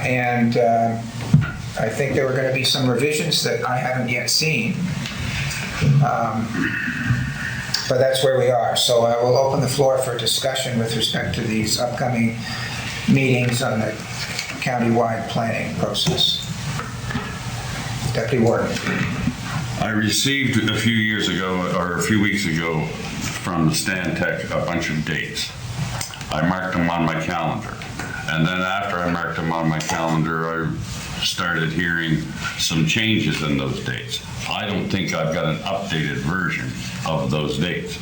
A: And I think there were going to be some revisions that I haven't yet seen. But that's where we are. So I will open the floor for discussion with respect to these upcoming meetings on the county-wide planning process. Deputy Warden.
B: I received a few years ago, or a few weeks ago, from Stantec a bunch of dates. I marked them on my calendar. And then after I marked them on my calendar, I started hearing some changes in those dates. I don't think I've got an updated version of those dates.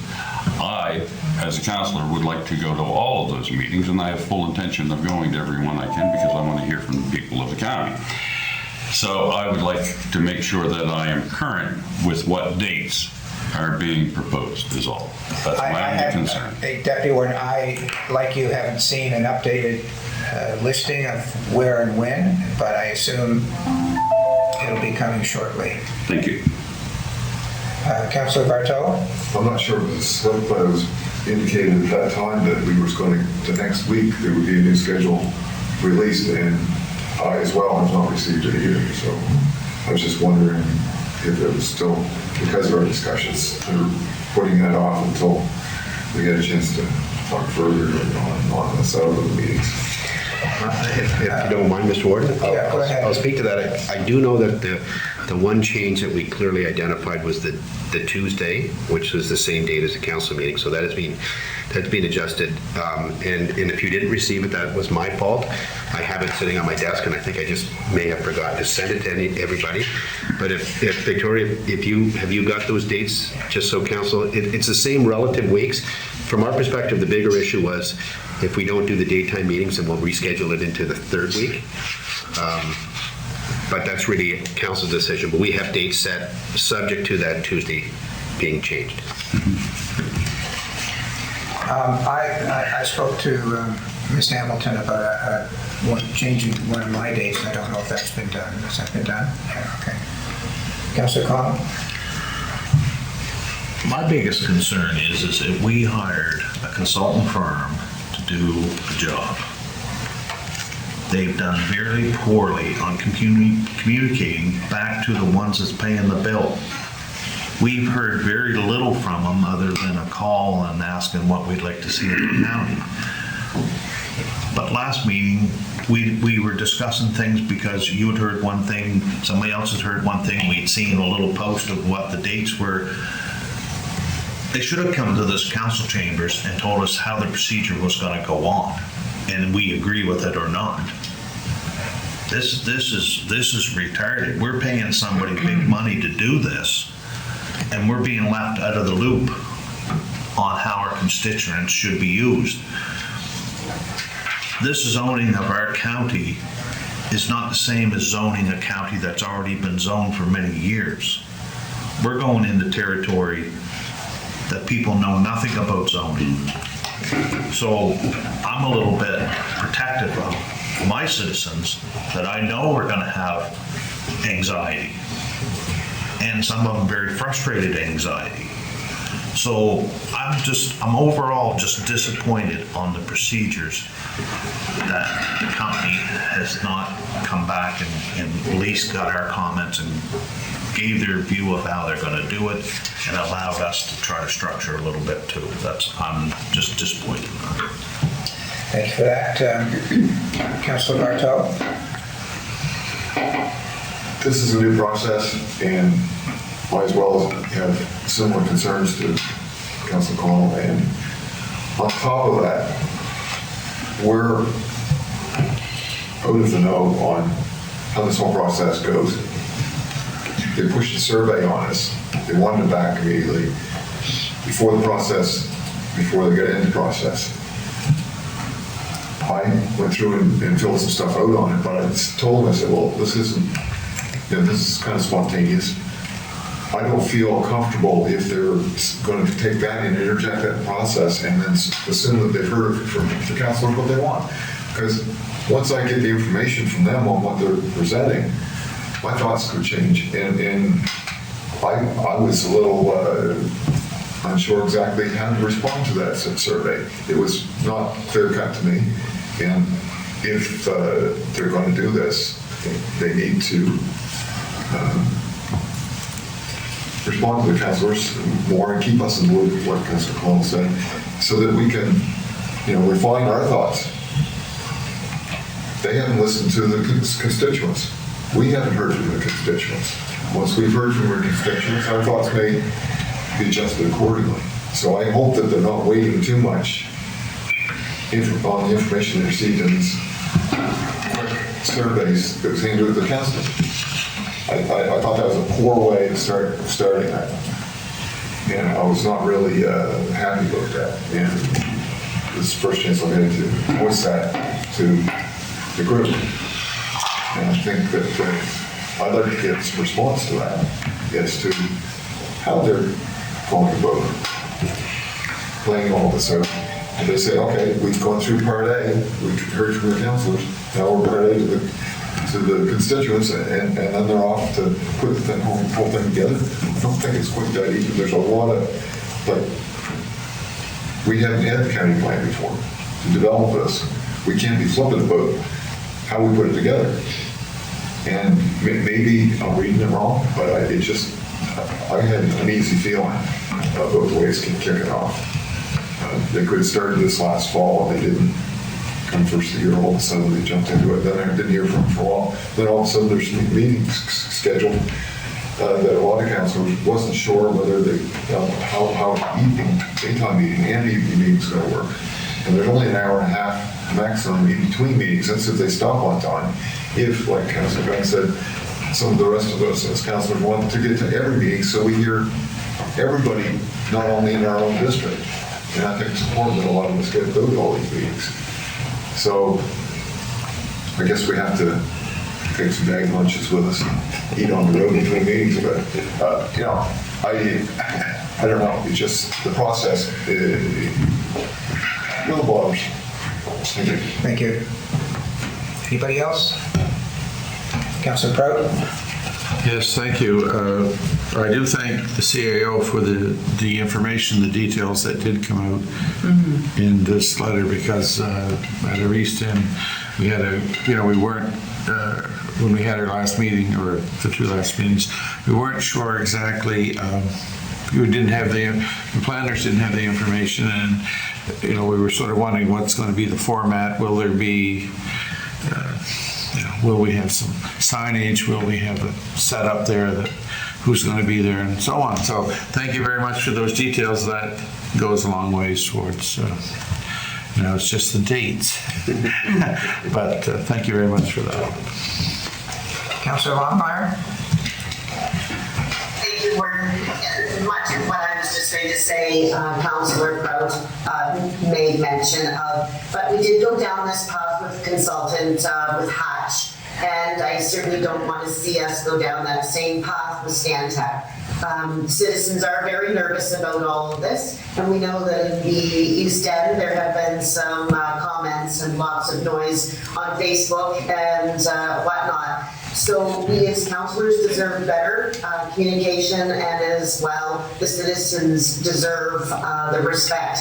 B: I, as a councillor, would like to go to all of those meetings, and I have full intention of going to every one I can because I want to hear from the people of the county. So I would like to make sure that I am current with what dates are being proposed is all. That's my only concern.
A: Deputy Warden, I, like you, haven't seen an updated listing of where and when, but I assume it'll be coming shortly.
B: Thank you.
A: Councillor Bartow?
C: I'm not sure if it was slip, but it was indicated at that time that we were going to next week, there would be a new schedule released, and I as well have not received it either. So I was just wondering if it was still, because of our discussions, they're putting that off until we get a chance to talk further on this out of the meetings.
G: If you don't mind, Mr. Warden,
A: Yeah, go ahead.
G: I'll speak to that. I do know that the one change that we clearly identified was the Tuesday, which was the same date as the council meeting, so that's been adjusted. And if you didn't receive it, that was my fault. I have it sitting on my desk, and I think I just may have forgotten to send it to everybody. But if Victoria, have you got those dates, just so council, it's the same relative weeks. From our perspective, the bigger issue was if we don't do the daytime meetings, then we'll reschedule it into the third week. But that's really council's decision. But we have dates set subject to that Tuesday being changed.
A: I spoke to Ms. Hamilton about changing one of my dates. I don't know if that's been done. Has that been done? Yeah, okay. Councillor Connell?
I: My biggest concern is if we hired a consultant firm to do the job, they've done very poorly on communicating back to the ones that's paying the bill. We've heard very little from them other than a call and asking what we'd like to see in the county. But last meeting, we were discussing things because you had heard one thing, somebody else had heard one thing, we'd seen a little post of what the dates were. They should have come to this council chambers and told us how the procedure was going to go on, and we agree with it or not. This is retarded. We're paying somebody big money to do this, and we're being left out of the loop on how our constituents should be used. This zoning of our county is not the same as zoning a county that's already been zoned for many years. We're going into territory that people know nothing about zoning. So I'm a little bit protective of my citizens that I know are going to have anxiety, and some of them very frustrated anxiety. So I'm overall just disappointed on the procedures that the company has not come back and at least got our comments and gave their view of how they're going to do it and allowed us to try to structure a little bit too. I'm just disappointed.
A: Thank you for that. Councillor Bartow?
C: This is a new process, and might as well have similar concerns to Councillor Connell. And on top of that, we're out of the know on how this whole process goes. They pushed a survey on us. They wanted it back immediately before the process, before they got into the process. I went through and filled some stuff out on it, but I told them, I said, well, this isn't, this is kind of spontaneous. I don't feel comfortable if they're going to take that and interject that process and then assume that they've heard from the councillors what they want. Because once I get the information from them on what they're presenting, my thoughts could change. And I was a little unsure exactly how to respond to that survey. It was not clear cut to me. And if they're going to do this, they need to respond to the councillors more and keep us in the loop with what Councillor Connell said, so that we can, refine our thoughts. They haven't listened to the constituents. We haven't heard from the constituents. Once we've heard from our constituents, our thoughts may be adjusted accordingly. So I hope that they're not waiting too much on the information they received in these quick surveys that was handed to the council. I thought that was a poor way to starting that. And I was not really happy about that. And this is the first chance I'll get to voice that to the group. And I think that I'd like to get some response to that as to how they're going about playing all this out. And they say, okay, we've gone through part A, we've heard from the councillors, now we're part A to the constituents, and then they're off to put the whole thing together. I don't think it's quite that easy. There's a lot of, we haven't had the county plan before to develop this. We can't be flippant about how we put it together. And maybe I'm reading it wrong, but it just I had an uneasy feeling about the way it's kicking off. They could have started this last fall, and they didn't. Come first of the year, all of a sudden they jumped into it. Then I didn't hear from them for a while. Then all of a sudden there's meetings scheduled that a lot of councilors wasn't sure whether they, how daytime meeting and evening meetings going to work. And there's only an hour and a half maximum in between meetings. That's if they stop on time. If, like Councilor Gunn said, some of the rest of us as councilors want to get to every meeting, so we hear everybody, not only in our own district. And I think it's important that a lot of us get to go to all these meetings. So I guess we have to take some bag lunches with us and eat on the road between meetings. But, you know, I don't know. It's just the process. No bothers. Thank you.
A: Thank you. Anybody else? Councilor Prout?
L: Yes, thank you. I do thank the CAO for the information, the details that did come out in this letter, because at our East End, we had we weren't, when we had our last meeting, or the two last meetings, we weren't sure exactly, we didn't have the planners didn't have the information, and, we were sort of wondering what's going to be the format. Will there be, will we have some signage? Will we have a set up there that who's going to be there and so on? So thank you very much for those details. That goes a long ways towards, it's just the dates. But thank you very much for that.
A: Councilor Longmire?
D: Thank you, Gordon. Much of what I was just going to say, Councilor Prout made mention of, but we did go down this path with consultant with Hatch, and I certainly don't want to see us go down that same path with Stantec. Citizens are very nervous about all of this, and we know that in the East End there have been some comments and lots of noise on Facebook and whatnot. So we as councillors deserve better communication, and as well the citizens deserve the respect.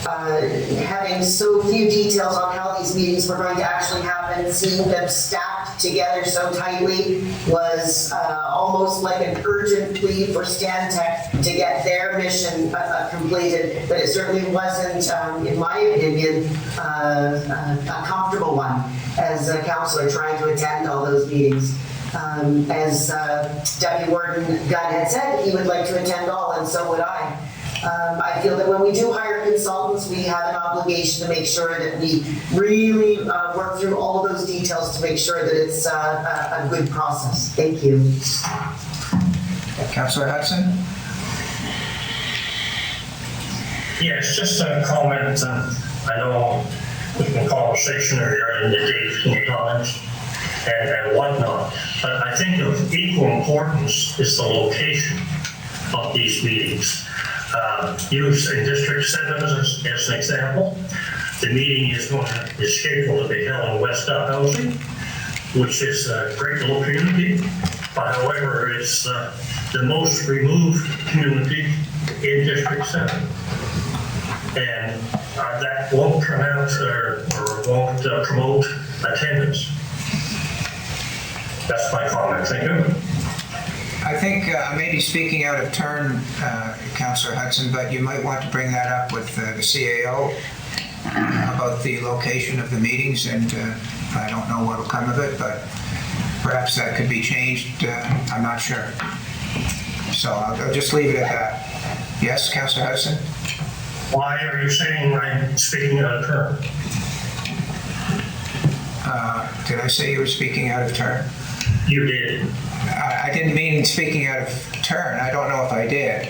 D: Having so few details on how these meetings were going to actually happen, seeing them stacked together so tightly was almost like an urgent plea for Stantec to get their mission completed, but it certainly wasn't, in my opinion, a comfortable one as a councillor trying to attend all those meetings. As Deputy Warden Gunn had said, he would like to attend all, and so would I. I feel that when we do hire consultants, we have an obligation to make sure that we really work through all of those details to make sure that it's a good process. Thank you.
A: Councillor Hudson?
N: Yes, just a comment. I know there's been conversation regarding the dates and the times and whatnot, but I think of equal importance is the location of these meetings. Use in District 7 as an example. The meeting is scheduled to be held in West Dalhousie, which is a great little community, but however, it's the most removed community in District 7. And that won't pronounce or won't promote attendance. That's my comment. Thank you.
A: I think I may be speaking out of turn, Councillor Hudson, but you might want to bring that up with the CAO about the location of the meetings, and I don't know what will come of it, but perhaps that could be changed. I'm not sure. So I'll just leave it at that. Yes, Councillor Hudson?
N: Why are you saying I'm speaking out of turn?
A: Did I say you were speaking out of turn?
N: You did.
A: I didn't mean speaking out of turn. I don't know if I did.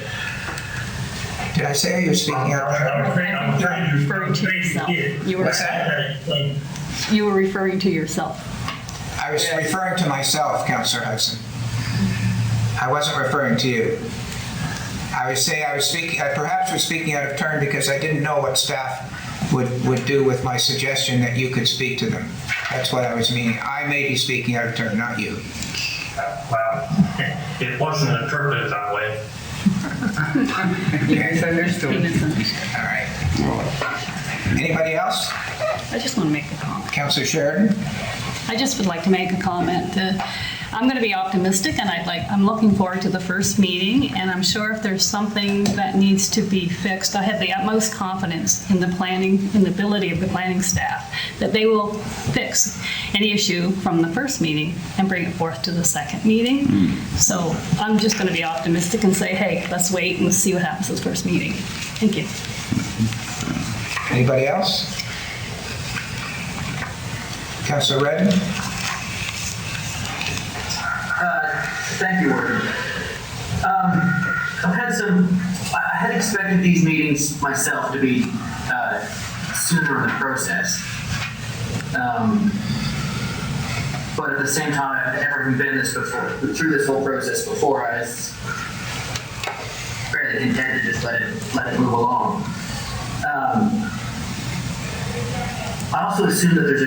A: Did I say you were speaking out of turn?
N: I'm trying to
F: referring to yourself. You were referring to yourself.
A: I was referring to myself, Councillor Hudson. I wasn't referring to you. I was saying I was speaking. I perhaps was speaking out of turn because I didn't know what staff would do with my suggestion that you could speak to them. That's what I was meaning. I may be speaking out of turn, not you.
N: Well, it wasn't interpreted that way.
E: You misunderstood.
A: All right. Anybody else?
F: I just want to make a comment.
A: Councillor Sheridan?
F: I just would like to make a comment. I'm going to be optimistic, and I'm looking forward to the first meeting, and I'm sure if there's something that needs to be fixed, I have the utmost confidence in the planning, in the ability of the planning staff, that they will fix any issue from the first meeting and bring it forth to the second meeting. So I'm just going to be optimistic and say, hey, let's wait and see what happens at the first meeting. Thank you.
A: Anybody else? Councillor Redden?
K: Thank you, Warden. I had expected these meetings myself to be sooner in the process. But at the same time, I've never been through this whole process before. I was fairly content to just let it move along. I also assume that there's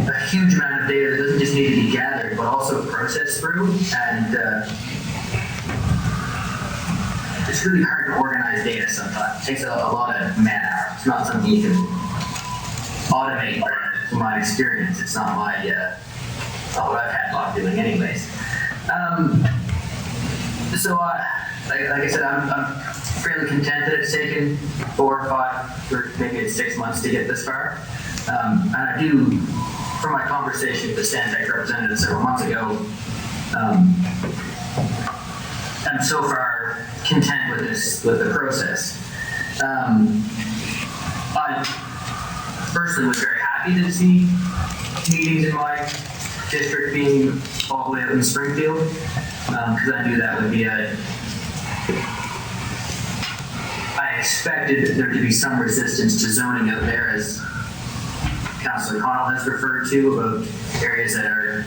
K: a huge amount of data that doesn't just need to be gathered, but also processed through, and it's really hard to organize data sometimes. It takes a lot of man-hours. It's not something you can automate, from my experience. It's not what I've had luck doing anyways. So, like I said, I'm fairly content that it's taken 4 or 5, or maybe it's 6 months to get this far. And I do, from my conversation with the Stantec representative several months ago, I'm so far content with the process. I personally was very happy to see meetings in my district being all the way up in Springfield, because I knew that would be I expected there to be some resistance to zoning out there, as Councillor Connell has referred to, about areas that are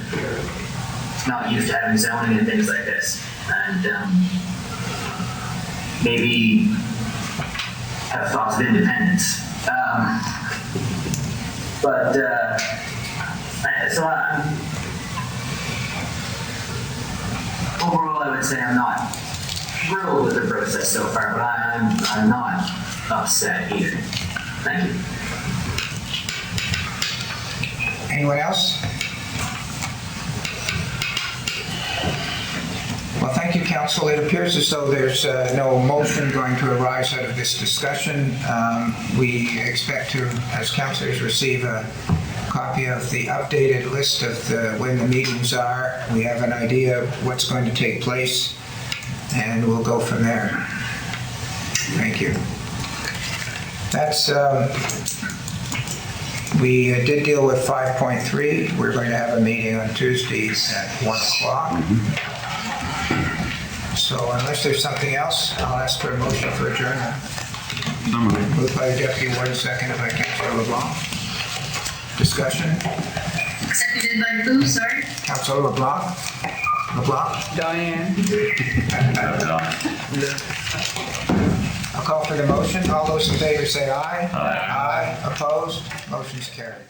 K: not used to having zoning and things like this, and maybe have thoughts of independence. Overall, I would say I'm not thrilled with the process so far, but I'm not upset either. Thank you.
A: Anyone else? Well, thank you, Council. It appears as though there's no motion going to arise out of this discussion. We expect to, as councillors, receive a copy of the updated list of when the meetings are. We have an idea of what's going to take place, and we'll go from there. Thank you. That's, we did deal with 5.3. We're going to have a meeting on Tuesday at 1 o'clock. So unless there's something else, I'll ask for a motion for adjournment. Moved by the Deputy Warden, seconded by Councillor LeBlanc. Discussion?
M: Seconded by who, sorry?
A: Councillor LeBlanc?
E: Diane?
A: I'll call for the motion. All those in favor say aye. Aye. Opposed? Motion's carried.